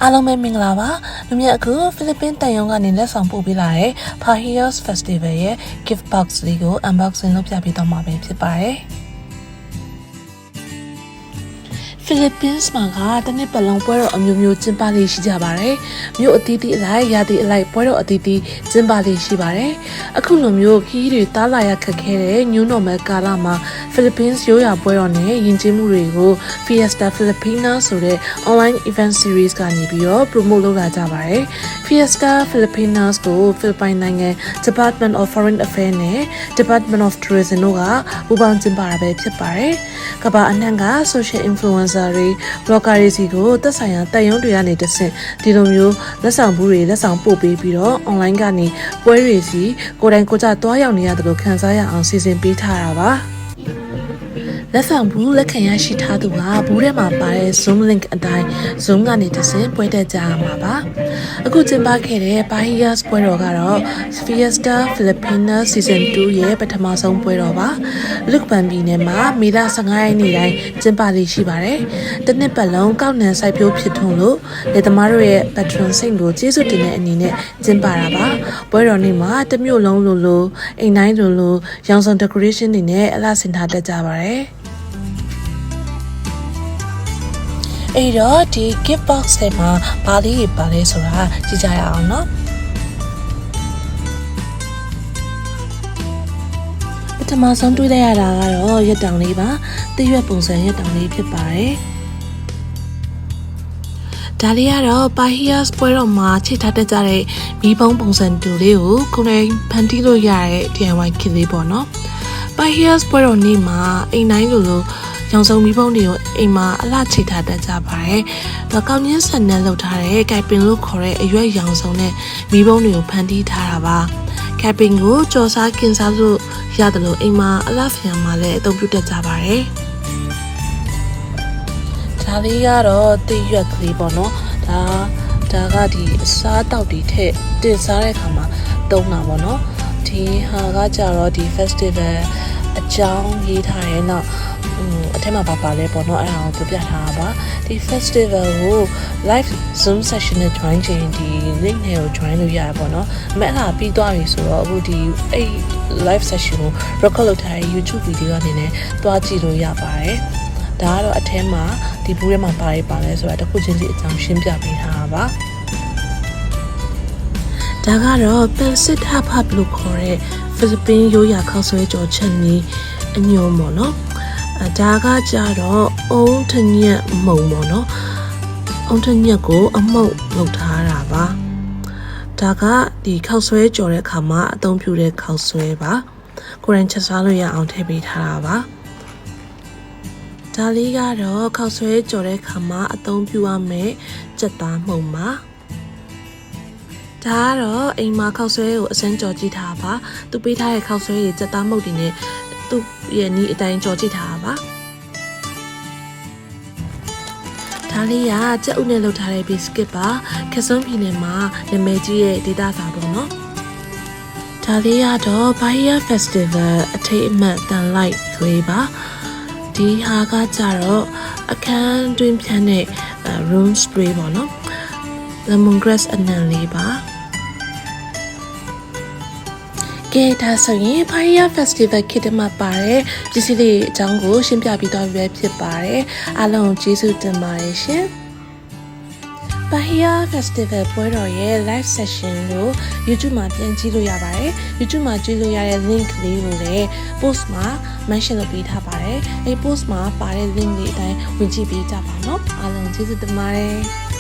အားလုံးပဲမင်္ဂလာပါလူမြတ်အခုဖိလစ်ပင်းတန်ရုံကနေလက်ဆောင်ပို့ပေးလာတဲ့ Pahiyas Festival ရဲ့ gift box လေးကို unboxing လုပ်ပြပေးတော့မှာပဲဖြစ်ပါတယ်Philippines မှာကတနစ်ပတ်လုံးပွဲတော်အမျိုးမျိုးကျင်းပလေးရှိကြပါတယ်။မြို့အသီးသီးအလိုက်ရာသီအလိုက်ပွဲတော်အသီးသီးကျင်းပလေးရှိပါတယ်။အခုလိုမျိုးခီးတွေတားလာရခက်ခဲတဲ့ New Normal ကာလမှာ Philippines ရိုးရာပွဲတော်နဲ့ယဉ်ကျေးမှုတွေကို Fiestas Filipinas ဆိုတဲ့ online event series ကနေပြီးတော့ promote လုပ်လာကြပါတယ်။ Fiestas Filipinas ကို Philippine နိုင်ငံ Department of Foreign Affairs နဲ့ Department of Tourism တို့ကပူးပေါင်းကျင်းပတာပဲဖြစ်ပါတယ်။ကမ္ဘာအနှံ့က social influencer blogger တွေစီကိုသက်ဆိုင်ရာတက်ရုံးတွေကနေတဆင့်ဒီလိုမျိုးလက်ဆောင်ဘူးတွေလက်ဆောင်ပို့ပေးပြီးတော့ online ကနေပွဲတွေစီကိုယ်တိုင်ကိုယ်ကျသွားရောက်နေရတယ်လို့ခန်းစားရအောင်စီစဉ်ပေးထားတာပါလက်ဆောင်ဘူးလက်ခံရရှိထားသူကဘူးထဲမှာပါတဲ့ Zoom link အတိုင်း Zoom ကနေတဆင့်ပွဲတက်ကြရမှာပါအခုကျင်းပခဲ့တဲ့ Pahiyas ပွဲတော်ကတော့ Fiestas Filipinas Season 2ရဲ့ပထမဆုံးပွဲတော်ပါလူကပန်ပြည်နယ်မှာမေလ15ရက်နေ့တိုင်းကျင်းပလေးရှိပါတယ်တနစ်ပတ်လုံးကောက်နှံစိုက်ပျိုးဖြစ်ထွန်းလို့လေသမားတို့ရဲ့ Patron စိတ်ကိုကျေးဇူးတင်တဲ့အနေနဲ့ကျင်းပတာပါပွဲတော်နေ့မှာတမျိုးလုံးလိုအိမ်တိုင်းလိုရောင်စုံ decoration တွေနဲ့အလှဆင်ထားတတ်ကြပါတယ်အဲ့တော့ဒီ gift box ထဲမှာဘာလေးပါလဲဆိုတာကြည့်ကြရအောင်နော်ပထမဆုံးတွေ့လိုက်ရတာကတော့ရက်တောင်လေးပါတရွက်ပုံစံရက်တောင်လေးဖြစ်ပါတယ်ဒါလေးကတော့ Pahiyas ပွဲတော်မှာချိတ်ထားတတ်ကြတဲ့မီးပုံးပုံစံတူလေးကိုကိုယ်တိုင်ဖန်တီးလို့ရတဲ့ DIY kit လေးပေါ့နော် Pahiyas ပွဲတော်နေ့မှာအိမ်တိုင်းလိုရောင်စုံမီးပုံးတွေကိုအိမ်မှာအလှချိတ်ထားတတ်ကြပါတယ်။ကောင်းချင်းဆန်နဲ့လုပ်ထားတဲ့ကိုက်ပင်လို့ခေါ်တဲ့အရွက်ရောင်စုံနဲ့မီးပုံးတွေကိုဖန်တီးထားတာပါ။ကိုက်ပင်ကိုကြော်စားကင်စားလို့ရတယ်လို့အိမ်မှာအလှဖျံမှာလည်းအသုံးပြုတတ်ကြပါတယ်။ဒါလေးကတော့တိရွက်ကလေးပေါ့နော်။ဒါကဒီအစားတောက်တွေထည့်တင်စားတဲ့အခါမှာသုံးတာပေါ့နော်။ဒီဟာကကြတော့ဒီ festival အကြောင်းရေးထားတဲ့နောက်အထက်မှာပါလဲပေါ့နော်အဲ့ဒါကိုပြပြထားတာပါဒီ festival ကို live zoom session နဲ့ join ချင်ဒီ link နဲ့ကို join လို့ရတယ်ပေါ့နော်အမေအဲ့ဒါပြီးသွားပြီဆိုတော့အခုဒီအဲ့ live session ကို record လုပ်ထားတဲ့ YouTube video အနေနဲ့တွားကြည့်လို့ရပါတယ်ဒါကတော့အထက်မှာဒီဘူးထဲမှာပါလဲဆိုတာတစ်ခုချင်းစီအကြောင်းရှင်းပြပေးထားတာပါဒါကတော့ပန်စစ်ဟပ်ဟပ်လို့ခေါ်တဲ့ဖိလစ်ပင်းရိုးရာခောက်ဆွဲကြော်ချက်နီးအညွန့်ပေါ့နော်ဒါကကြတော့အုံးထညက်မုံပေါ့နော်အုံးထညက်ကိုအမှုန့်လုပ်ထားတာပါဒါကဒီခောက်ဆွဲကြော်တဲ့အခါမှာအသုံးပြုတဲ့ခောက်ဆွဲပါကိုယ်တိုင်ချက်စားလို့ရအောင်ထည့်ပေးထားတာပါဒါလေးကတော့ခောက်ဆွဲကြော်တဲ့အခါမှာအသုံးပြုရမယ့်ကြက်သားမှုန့်ပါဒါကတော့အိမ်မှာခောက်ဆွဲကိုအစမ်းကြော်ကြည့်ထားပါသူပေးထားတဲ့ခောက်ဆွဲတွေကြက်သားမှုန့်တွေနဲ့သူ့ရဲ့နီးအတိုင်းကြော်ကြည့်ထားတာပါဒါလေးကကြက်ဥနဲ့လုပ်ထားတဲ့ biscuit ပါခက်စွန်းပြည်နယ်မှာနာမည်ကြီးရဲ့ဒေသစာပေါ့နော်ဒါလေးကတော့ Pahiyas Festival အထိတ်အမှတ်တန်လိုက်ကလေးပါဒီဟာကကြတော့အခန်းတွင်းဖြန်းတဲ့ room spray ပေါ့နော် lemongrass အနံလေးပါကဲဒါဆိုရင် Pahiyas Festival ခေတ်မှာပါတဲ့ပစ္စည်းလေးအကြောင်းကိုရှင်းပြပြီးတော့ပဲဖြစ်ပါတယ်အားလုံးကျေးဇူးတင်ပါတယ်ရှင် Pahiyas Festival ပွဲတော်ရဲ့ live session ကို YouTube မှာပြန်ကြည့်လို့ရပါတယ် YouTube မှာကြည့်လို့ရတဲ့ link လေးကိုလည်း post မှာ mention လုပ်ပေးထားပါတယ်အဲ့ post မှာပါတဲ့ link လေးအတိုင်းဝင်ကြည့်ပေးကြပါနော်အားလုံးကျေးဇူးတင်ပါတယ်